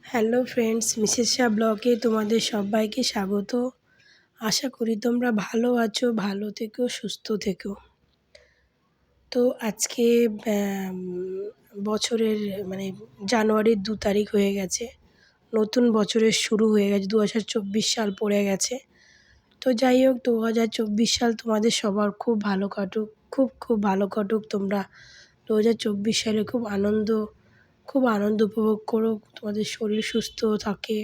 Hello friends, Mrs Shah ব্লগে তোমাদের সবাইকে স্বাগত। আশা করি তোমরা ভালো আছো, ভালো থেকো, সুস্থ থেকো। তো আজকে বছরের জানুয়ারির 2 তারিখ হয়ে গেছে। নতুন বছরের শুরু হয়ে গেছে, 2024 সাল পড়ে গেছে। তো যাই হোক, 2024 সাল তোমাদের সবার খুব ভালো কাটুক, খুব খুব ভালো কাটুক। তোমরা 2024 সালে খুব আনন্দ উপভোগ করো, তোমাদের শরীর সুস্থ থাকে,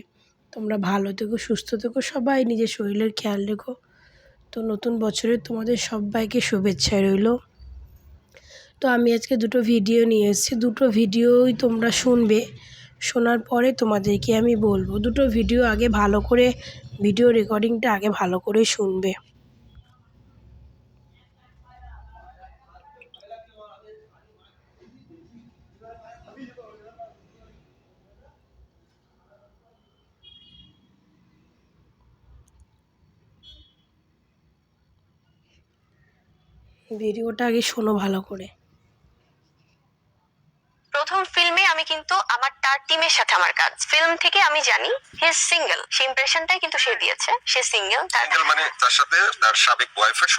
তোমরা ভালো থেকো, সুস্থ থেকো, সবাই নিজের শরীরের খেয়াল রেখো। তো নতুন বছরে তোমাদের সবাইকে শুভেচ্ছা রইল। তো আমি আজকে দুটো ভিডিও নিয়ে এসেছি, দুটো ভিডিওই তোমরা শুনবে। শোনার পরে তোমাদেরকে আমি বলবো। দুটো ভিডিও আগে ভালো করে, ভিডিও রেকর্ডিংটা আগে ভালো করে শুনবে। ভিডিওটা আগে শোনো ভালো করে। প্রথম ফিল্মে আমি কিন্তু তার টিমের সাথে আমার কাজ, ফিল্ম থেকে আমি জানি হি ইজ সিঙ্গেল, সেই ইমপ্রেশনটাই কিন্তু সে দিয়েছে, সে সিঙ্গেল। সিঙ্গেল মানে তার সাথে তার সাবেক বয়ফ্রেন্ড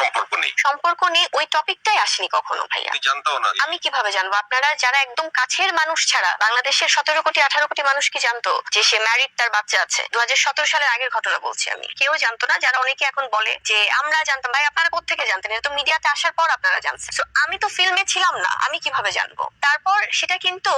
সম্পর্ক নেই, ওই টপিকটাই আসেনি কখনো ভাইয়া। তুমি জানতাও না? আমি কিভাবে জানবো? আপনারা যারা একদম কাছের মানুষ ছাড়া বাংলাদেশের 17 কোটি 18 কোটি মানুষ কি জানতো যে সে ম্যারিড, তার বাচ্চা আছে? 2017 সালের আগের ঘটনা বলছি আমি। কেউ জানতো না। যারা অনেকে এখন বলে যে আমরা জানতাম, ভাই আপনারা কোত্থেকে জানতেন? এটা তো মিডিয়াতে আসার পর আপনারা জানছেন। সো আমি তো ফিল্মে ছিলাম না, আমি কিভাবে জানবো? তারপর সেটা কিন্তু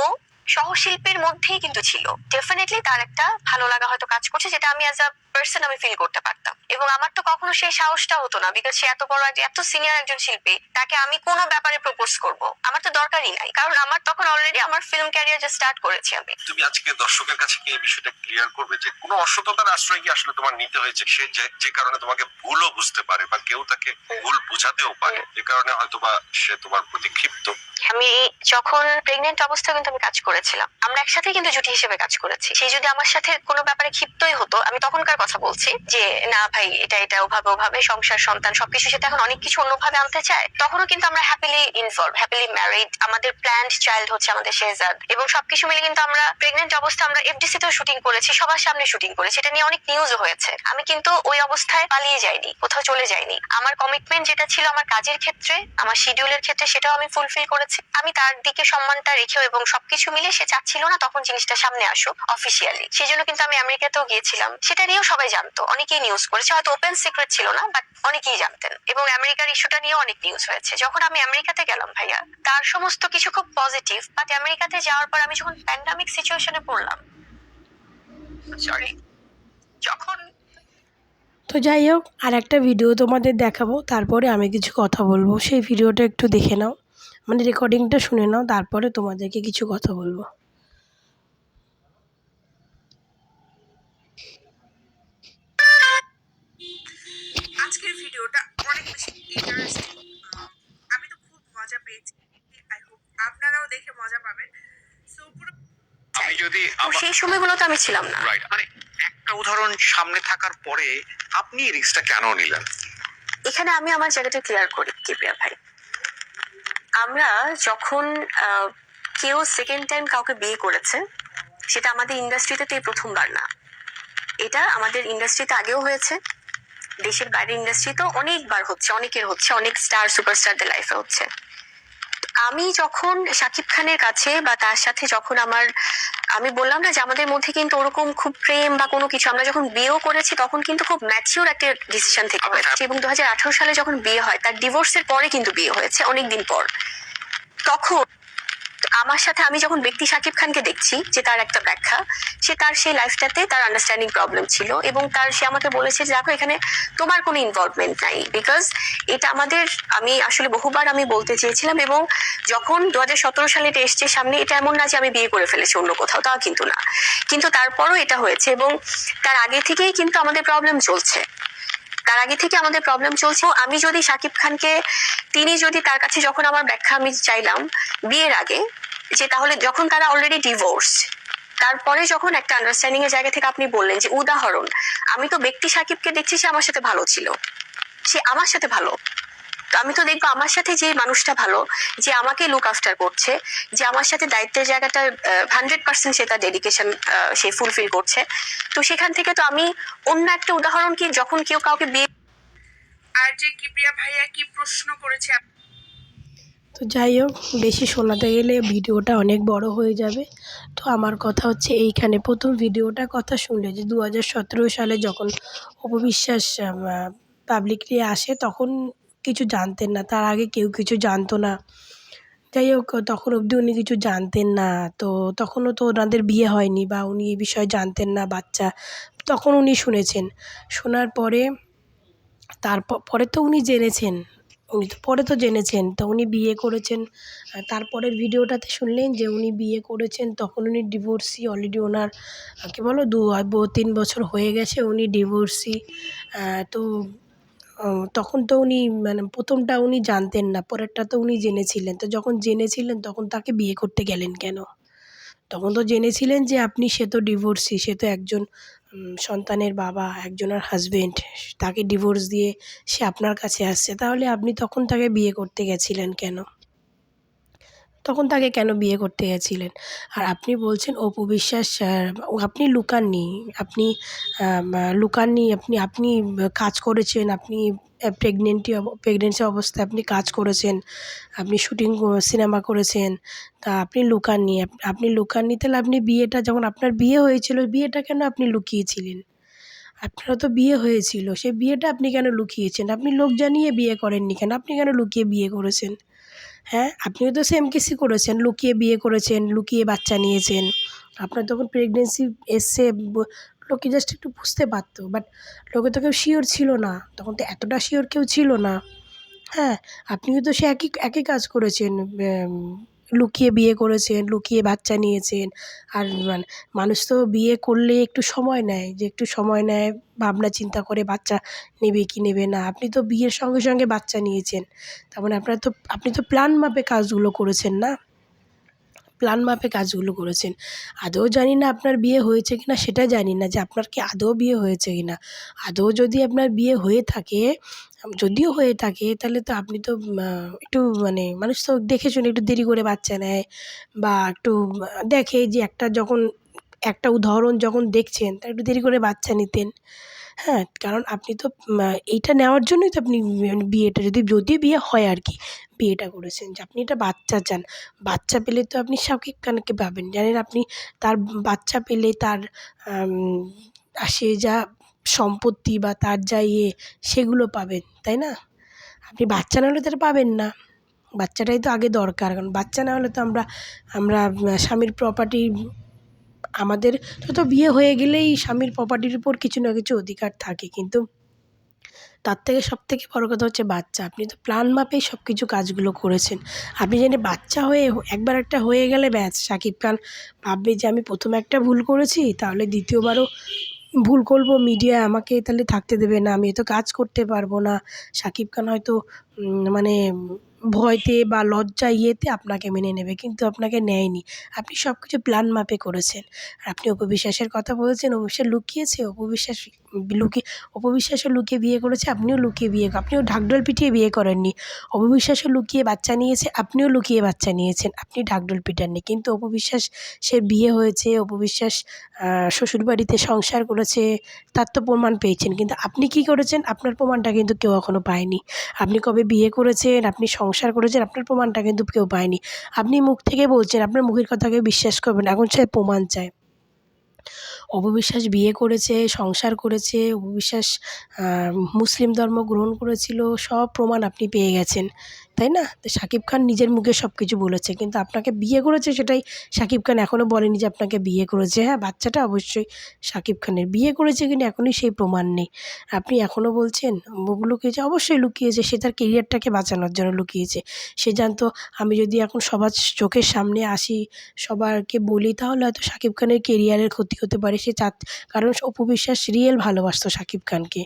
সহশিল্পীর মধ্যেই কিন্তু ছিল। ডেফিনেটলি তার একটা ভালো লাগা হয়তো কাজ করছে, যেটা আমি অ্যাজ আ পার্সন আমি ফিল করতে পারতাম। এবং আমার তো কখনো সেই সাহসটা হতো না, বিকজ সে এত বড় এত সিনিয়র একজন শিল্পী, তাকে আমি কোনো ব্যাপারে প্রপোজ করব, আমার তো দরকারই নাই। কারণ আমার তখন অলরেডি আমার ফিল্ম ক্যারিয়ার যে স্টার্ট করেছি আমি। তুমি আজকে দর্শকের কাছে কি এই বিষয়টা ক্লিয়ার করবে যে কোনো অসততার আশ্রয় কি আসলে তোমার নিতে হয়েছে? সে যে কারণে তোমাকে ভুলও বুঝতে পারে বা কেউ তাকে ভুল বুঝাতেও পারে, যে কারণে হয়তো বা সে তোমার প্রতি ক্ষিপ্ত। আমি যখন প্রেগনেন্ট অবস্থায় কিন্তু আমি কাজ করেছিলাম, আমরা একসাথে কিন্তু জুটি হিসেবে কাজ করেছি। সেই যদি আমার সাথে কোনো ব্যাপারে ক্ষিপ্তই হতো, আমি তখনকার কথা বলছি যে না ভাই এটা ওভাবে সংসার সন্তান সবকিছু, সেটা এখন অনেক কিছু অন্যভাবে আনতে চায়, তখনও কিন্তু আমরা হ্যাপিলি ইনভলভ, হ্যাপিলি ম্যারিড। আমাদের প্ল্যান্ড চাইল্ড হচ্ছে আমাদের শেহজাদ। এবং সবকিছু মিলে কিন্তু আমরা প্রেগনেন্ট অবস্থায় আমরা এফডিসি তেও শুটিং করেছি, সবার সামনে শুটিং করেছি, এটা নিয়ে অনেক নিউজও হয়েছে। আমি কিন্তু ওই অবস্থায় পালিয়ে যাইনি, কোথাও চলে যাইনি। আমার কমিটমেন্ট যেটা ছিল আমার কাজের ক্ষেত্রে, আমার শিডিউলের ক্ষেত্রে, সেটাও আমি ফুলফিল করেছি। আমি তার দিকে সম্মানটা রেখেও এবং সবকিছু মিলে সে চাচ্ছিল না তখন জিনিসটা সামনে আসুক অফিসিয়ালি, সেই জন্য কিন্তু আমি আমেরিকাতেও গিয়েছিলাম। সেটা নিয়েও সবাই জানতো, অনেকেই নিউজ করেছে, হয়তো ওপেন সিক্রেট ছিল না, বাট অনেকেই জানতেন। এবং আমেরিকার ইস্যুটা নিয়েও অনেক নিউজ হয়েছে। যখন আমি আমেরিকাতে গেলাম ভাইয়া, তার সমস্ত কিছু খুব পজিটিভ, বাট আমেরিকাতে যাওয়ার পর আমি যখন প্যান্ডামিক সিচুয়েশনে পড়লাম, সরি, যখন তো যাই হোক, আর একটা ভিডিও তোমাদের দেখাবো, তারপরে আমি কিছু কথা বলবো। সেই ভিডিওটা একটু দেখে নাও, মানে রেকর্ডিংটা শুনে নাও, তারপরে তোমাদেরকে কিছু কথা বলবো। আজকের ভিডিওটা অনেক বেশি ইন্টারেস্টিং। আমি তো খুব মজা পেয়েছি। আই হোপ আপনারাও দেখে মজা পাবেন। সো পুরো আমি যদি সেই সময়গুলোতে আমি ছিলাম না। রাইট, মানে একটা উদাহরণ সামনে থাকার পরে আপনি রিস্কটা কেন নিলেন? এখানে আমি আমার জায়গাটা ক্লিয়ার করি কিপ্রিয়া ভাই। আমরা যখন কেউ সেকেন্ড টাইম কাউকে বিয়ে করেছে, সেটা আমাদের ইন্ডাস্ট্রিতে তো এই প্রথমবার না। এটা আমাদের ইন্ডাস্ট্রিতে আগেও হয়েছে, দেশের বাইরের ইন্ডাস্ট্রিতেও অনেকবার হচ্ছে, অনেকের হচ্ছে, অনেক স্টার সুপারস্টারদের লাইফে হচ্ছে। আমি যখন শাকিব খানের কাছে বা তার সাথে যখন আমি বললাম না যে আমাদের মধ্যে কিন্তু ওরকম খুব প্রেম বা কোনো কিছু, আমরা যখন বিয়েও করেছি তখন কিন্তু খুব ম্যাচিওর একটা ডিসিশন থেকে হয়েছে। এবং 2018 সালে যখন বিয়ে হয়, তার ডিভোর্সের পরে কিন্তু বিয়ে হয়েছে, অনেকদিন পর। তখন আমার সাথে আমি যখন ব্যক্তি শাকিব খানকে দেখছি যে তার একটা ব্যাখ্যা, তার সেই লাইফটাতে তার আন্ডারস্ট্যান্ডিং প্রবলেম ছিল, এবং সে আমাকে বলেছে যে দেখো এখানে তোমার কোনো ইনভলভমেন্ট নাই, বিকজ এটা আমি আসলে বহুবার আমি বলতে চেয়েছিলাম। এবং যখন 2017 সালে এটা এসছে সামনে, এটা এমন না যে আমি বিয়ে করে ফেলেছি অন্য কোথাও, তাও কিন্তু না। কিন্তু তারপরও এটা হয়েছে, এবং তার আগে থেকেই কিন্তু আমাদের প্রবলেম চলছে। আমি যদি শাকিব খানকে, তিনি যদি তার কাছে যখন আমার ব্যাখ্যা আমি চাইলাম বিয়ের আগে, যে তাহলে যখন তারা অলরেডি ডিভোর্স, তারপরে যখন একটা আন্ডারস্ট্যান্ডিং এর জায়গা থেকে আপনি বললেন যে উদাহরণ, আমি তো ব্যক্তি শাকিবকে দেখছি, সে আমার সাথে ভালো ছিল, সে আমার সাথে ভালো, তো আমি তো দেখবো আমার সাথে যে মানুষটা ভালো, যে আমাকে লুক আফটার করছে, যে আমার সাথে দায়িত্বের জায়গাটা 100% সে তার ডেডিকেশন সে ফুলফিল করছে। তো সেখান থেকে তো আমি অন্য একটা উদাহরণ কি, যখন কেউ কাউকে বিয়ে আর যে কিপ্রিয়া ভাইয়া কি প্রশ্ন করেছে তো যাই হোক, বেশি শোনাতে গেলে ভিডিওটা অনেক বড় হয়ে যাবে। তো আমার কথা হচ্ছে এইখানে প্রথম ভিডিওটার কথা শুনলে যে 2017 সালে যখন অপু বিশ্বাস পাবলিকলি আসে, তখন কিছু জানতেন না, তার আগে কেউ কিছু জানতো না। যাই হোক, তখন অবধি উনি কিছু জানতেন না। তো তখনও তো ওনাদের বিয়ে হয়নি বা উনি এই বিষয়ে জানতেন না, বাচ্চা। তখন উনি শুনেছেন। শোনার পরে পরে তো উনি জেনেছেন। উনি তো পরে তো জেনেছেন। তো উনি বিয়ে করেছেন। তারপরের ভিডিওটাতে শুনলেন যে উনি বিয়ে করেছেন, তখন উনি ডিভোর্সি অলরেডি। ওনার কী বলো 3 বছর হয়ে গেছে উনি ডিভোর্সি। তো তখন তো উনি মানে ১টা উনি জানতেন না, পরেরটা তো উনি জেনেছিলেন। তো যখন জেনেছিলেন তখন তাকে বিয়ে করতে গেলেন কেন? তখন তো জেনেছিলেন যে সে তো ডিভোর্সি, সে তো একজন সন্তানের বাবা, একজনের হাসব্যান্ড। তাকে ডিভোর্স দিয়ে সে আপনার কাছে আসছে। তাহলে আপনি তখন তাকে বিয়ে করতে গেছিলেন কেন? তখন তাকে কেন বিয়ে করতে গেছিলেন? আর আপনি বলছেন অপু বিশ্বাস, আপনি লুকাননি। আপনি লুকাননি। আপনি কাজ করেছেন। আপনি প্রেগনেন্সি অবস্থায় আপনি কাজ করেছেন। আপনি সিনেমা করেছেন। তা আপনি লুকাননি। আপনি লুকাননি, তাহলে আপনি বিয়েটা যখন আপনার বিয়ে হয়েছিল, বিয়েটা কেন আপনি লুকিয়েছিলেন? আপনারও তো বিয়ে হয়েছিল। সেই বিয়েটা আপনি কেন লুকিয়েছেন? আপনি লোক জানিয়ে বিয়ে করেননি কেন? আপনি কেন লুকিয়ে বিয়ে করেছেন? হ্যাঁ? আপনিও তো সেম কেসই করেছেন। লুকিয়ে বিয়ে করেছেন, লুকিয়ে বাচ্চা নিয়েছেন। আপনার তখন প্রেগনেন্সি এসছে, লোকে জাস্ট একটু বুঝতে পারত। বাট লোকে তো কেউ শিওর ছিল না। তখন তো এতটা শিওর কেউ ছিল না। হ্যাঁ? আপনিও তো সে একই কাজ করেছেন। লুকিয়ে বিয়ে করেছেন, লুকিয়ে বাচ্চা নিয়েছেন। আর মানুষ তো বিয়ে করলে একটু সময় নেয়, যে একটু সময় নেয়, ভাবনা চিন্তা করে বাচ্চা নেবে কি নেবে না। আপনি তো বিয়ের সঙ্গে, সঙ্গে বাচ্চা নিয়েছেন। তার মানে আপনি তো প্ল্যান মাফিক কাজগুলো করেছেন না? প্ল্যান মাফিক কাজগুলো করেছেন। আদৌ জানি না আপনার বিয়ে হয়েছে কিনা, সেটা জানি না যে আপনার কি আদৌ বিয়ে হয়েছে কিনা। আদৌ যদি আপনার বিয়ে হয়ে থাকে, যদিও হয়ে থাকে, তাহলে তো আপনি তো একটু মানে মানুষ তো দেখে শুনে একটু দেরি করে বাচ্চা নেয়, বা একটু দেখে যে একটা উদাহরণ যখন দেখছেন, তা একটু দেরি করে বাচ্চা নিতেন। হ্যাঁ? কারণ আপনি তো এইটা নেওয়ার জন্যই তো আপনি বিয়েটা, যদি বিয়ে হয় আরকি, বিয়েটা করেছেন যে আপনি একটা বাচ্চা চান। বাচ্চা পেলে তো আপনি শাকিব খানকে পাবেন। জানেন আপনি তার বাচ্চা পেলে তার আম সে যা সম্পত্তি বা তার যা সেগুলো পাবেন, তাই না? আপনি বাচ্চা না হলে তো এটা পাবেন না। বাচ্চাটাই তো আগে দরকার। কারণ বাচ্চা না হলে তো আমরা আমরা স্বামীর প্রপার্টি, আমাদের তো বিয়ে হয়ে গেলেই স্বামীর প্রপার্টির উপর কিছু না কিছু অধিকার থাকে। কিন্তু তার থেকে সবথেকে বড় কথা হচ্ছে বাচ্চা। আপনি তো প্ল্যান মাফিক সব কিছু কাজগুলো করেছেন। আপনি জানেন বাচ্চা হয়ে একবার একটা হয়ে গেলে ব্যাস, শাকিব খান ভাববে যে আমি ১ম একটা ভুল করেছি, তাহলে ২য় বারও ভুল করব, মিডিয়া আমাকে তাহলে থাকতে দেবে না, আমি তো কাজ করতে পারবো না। শাকিব খান হয়তো মানে ভয়তে বা ইয়েতে আপনাকে মেনে নেবে, কিন্তু আপনাকে নেয়নি। আপনি সব কিছু প্ল্যান মাফিক করেছেন। আর আপনি অপু বিশ্বাসের কথা বলেছেন, অপু বিশ্বাস লুকিয়েছে? অপু বিশ্বাসও লুকিয়ে বিয়ে করেছে, আপনিও লুকিয়ে আপনিও ঢাকঢোল পিটিয়ে বিয়ে করেননি। অপু বিশ্বাসও লুকিয়ে বাচ্চা নিয়েছে, আপনিও লুকিয়ে বাচ্চা নিয়েছেন। আপনি ঢাকঢোল পিটাননি। কিন্তু অপু বিশ্বাস, সে বিয়ে হয়েছে, অপু বিশ্বাস শ্বশুরবাড়িতে সংসার করেছে, তার তো প্রমাণ পেয়েছেন। কিন্তু আপনি কী করেছেন? আপনার প্রমাণটা কিন্তু কেউ এখনও পায়নি। আপনি কবে বিয়ে করেছেন, আপনি সংসার করেছেন, আপনার প্রমাণটা কিন্তু কেউ পায়নি। আপনি মুখ থেকে বলছেন, আপনার মুখের কথা কেউ বিশ্বাস করবে না। এখন সে প্রমাণ চায়। অপু বিশ্বাস বিয়ে করেছে, সংসার করেছে, অপু বিশ্বাস মুসলিম ধর্ম গ্রহণ করেছিল, সব প্রমাণ আপনি পেয়ে গেছেন, তাই না? তো শাকিব খান নিজের মুখে সব কিছু বলেছে, কিন্তু আপনাকে বিয়ে করেছে সেটাই শাকিব খান এখনও বলেনি যে আপনাকে বিয়ে করেছে। হ্যাঁ, বাচ্চাটা অবশ্যই শাকিব খানের। বিয়ে করেছে কিনা এখনই সেই প্রমাণ নেই। আপনি এখনও বলছেন লুকিয়েছে, অবশ্যই লুকিয়েছে। সে তার কেরিয়ারটাকে বাঁচানোর জন্য লুকিয়েছে। সে জানতো আমি যদি এখন সবার চোখের সামনে আসি, সবারকে বলি, তাহলে হয়তো শাকিব খানের কেরিয়ারের ক্ষতি হতে পারে। কারণ অপু বিশ্বাস রিয়েল ভালোবাসতো শাকিব খানকে,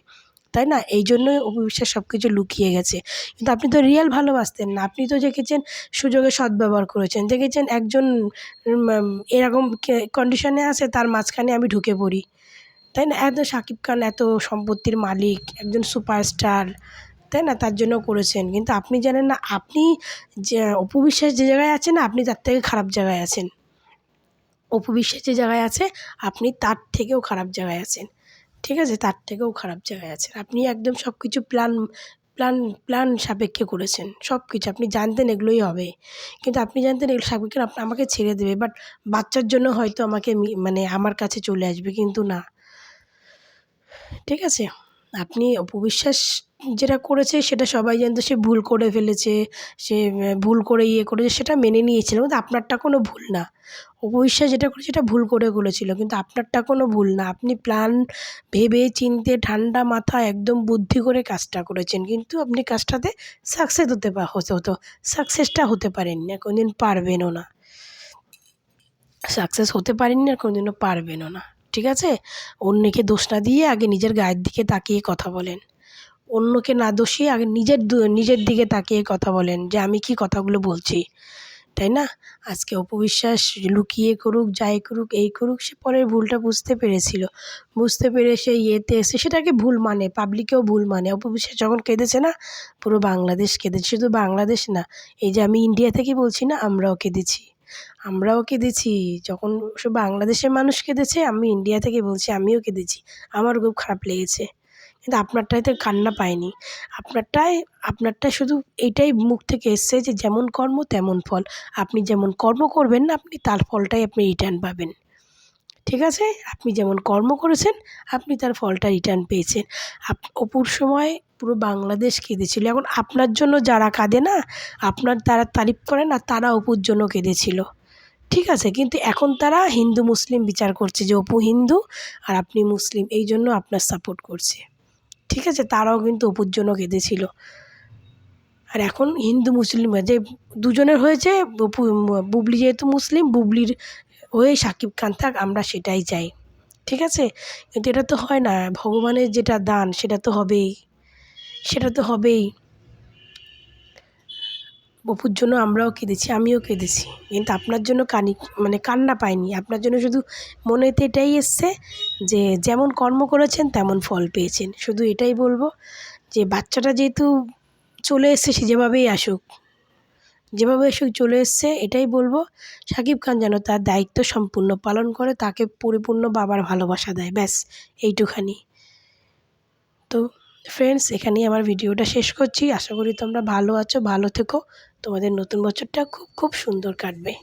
তাই না? এইজন্যই অপু বিশ্বাস সব কিছু লুকিয়ে গেছে। কিন্তু আপনি তো রিয়েল ভালোবাসতেন না। আপনি তো দেখেছেন সুযোগের সদ্ব্যবহার করেছেন। দেখেছেন একজন এরকম কন্ডিশনে আছে, তার মাঝখানে আমি ঢুকে পড়ি, তাই না? এত শাকিব খান এত সম্পত্তির মালিক, একজন সুপারস্টার, তাই না? তার জন্য করেছেন। কিন্তু আপনি জানেন না, আপনি যে অপু বিশ্বাস যে জায়গায় আছেন না, আপনি তার থেকে খারাপ জায়গায় আছেন। অপু বিশ্বাস যে জায়গায় আছে, আপনি তার থেকেও খারাপ জায়গায় আছেন। ঠিক আছে? তার থেকেও খারাপ জায়গায় আছেন। আপনি একদম সব কিছু প্ল্যান প্ল্যান সাপেক্ষে করেছেন। সব কিছু আপনি জানতেন এগুলোই হবে। কিন্তু আপনি জানতেন এগুলো সাপেক্ষে আমাকে ছেড়ে দেবে। বাট বাচ্চার জন্য হয়তো আমাকে মানে আমার কাছে চলে আসবে, কিন্তু না। ঠিক আছে? আপনি অপু বিশ্বাস যেটা করেছে সেটা সবাই জানতো, সে ভুল করে ফেলেছে। সে ভুল করে করেছে, সেটা মেনে নিয়েছিল। কিন্তু আপনারটা কোনো ভুল না। অপু বিশ্বাস যেটা করেছে সেটা ভুল করে করেছিল। কিন্তু আপনারটা কোনো ভুল না। আপনি প্ল্যান ভেবে চিন্তে ঠান্ডা মাথায় একদম বুদ্ধি করে কাজটা করেছেন। কিন্তু আপনি কাজটাতে সাকসেস হতো। সাকসেসটা হতে পারেননি, আর কোনোদিন পারবেনও না। সাকসেস হতে পারেননি, আর কোনোদিনও পারবেনও না। ঠিক আছে? অন্যকে দোষ না দিয়ে আগে নিজের গায়ের দিকে তাকিয়ে কথা বলেন। অন্যকে না দোষিয়ে আগে নিজের দিকে তাকিয়ে কথা বলেন যে আমি কি কথাগুলো বলছি, তাই না? আজকে অপু বিশ্বাস লুকিয়ে করুক, যাই করুক, এই করুক, সে পরের ভুলটা বুঝতে পেরেছিল। বুঝতে পেরে সে এসে সেটাকে ভুল মানে, পাবলিকেও ভুল মানে। অপু বিশ্বাস যখন কেঁদেছে না, পুরো বাংলাদেশ কেঁদেছে। শুধু বাংলাদেশ না, এই যে আমি ইন্ডিয়া থেকে বলছি না, আমরাও কেঁদেছি। যখন সব বাংলাদেশের মানুষ কেঁদেছে, আমি ইন্ডিয়া থেকে বলছি, আমিও কেঁদেছি। আমারও খুব খারাপ লেগেছে। কিন্তু আপনারটাতে কান্না পাইনি। আপনারটায় শুধু এইটাই মুখ থেকে এসছে যে যেমন কর্ম তেমন ফল। আপনি যেমন কর্ম করবেন না, আপনি তার ফলটাই আপনি রিটার্ন পাবেন। ঠিক আছে? আপনি যেমন কর্ম করেছেন, আপনি তার ফলটা রিটার্ন পেয়েছেন। অপুর সময় পুরো বাংলাদেশ কেঁদেছিল। এখন আপনার জন্য যারা কাঁদে না, আপনার তারা তারিফ করে না, তারা অপুর জন্য কেঁদেছিল। ঠিক আছে? কিন্তু এখন তারা হিন্দু মুসলিম বিচার করছে যে অপু হিন্দু আর আপনি মুসলিম, এই জন্য আপনার সাপোর্ট করছে। ঠিক আছে? তারাও কিন্তু অপুর জন্য কেঁদেছিল। আর এখন হিন্দু মুসলিম যে দুজনের হয়েছে, বুবলি যেহেতু মুসলিম, বুবলির হয়ে শাকিব খান থাক, আমরা সেটাই চাই। ঠিক আছে? কিন্তু এটা তো হয় না। ভগবানের যেটা দান সেটা তো হবেই। সেটা তো হবেই। অপুর জন্য আমরাও কেঁদেছি, আমিও কেঁদেছি। কিন্তু আপনার জন্য কান্না পাইনি। আপনার জন্য শুধু মনেতে এটাই এসছে যে যেমন কর্ম করেছেন তেমন ফল পেয়েছেন। শুধু এটাই বলব যে বাচ্চাটা যেহেতু চলে এসছে, সে যেভাবেই আসুক, চলে এসছে, এটাই বলব শাকিব খান যেন তার দায়িত্ব সম্পূর্ণ পালন করে, তাকে পরিপূর্ণ বাবার ভালোবাসা দেয়। ব্যাস এইটুখানি। তো ফ্রেন্ডস, এখানেই আমার ভিডিওটা শেষ করছি। আশা করি তোমরা ভালো আছো, ভালো থেকো। তোমাদের নতুন বছরটা খুব খুব সুন্দর কাটবে।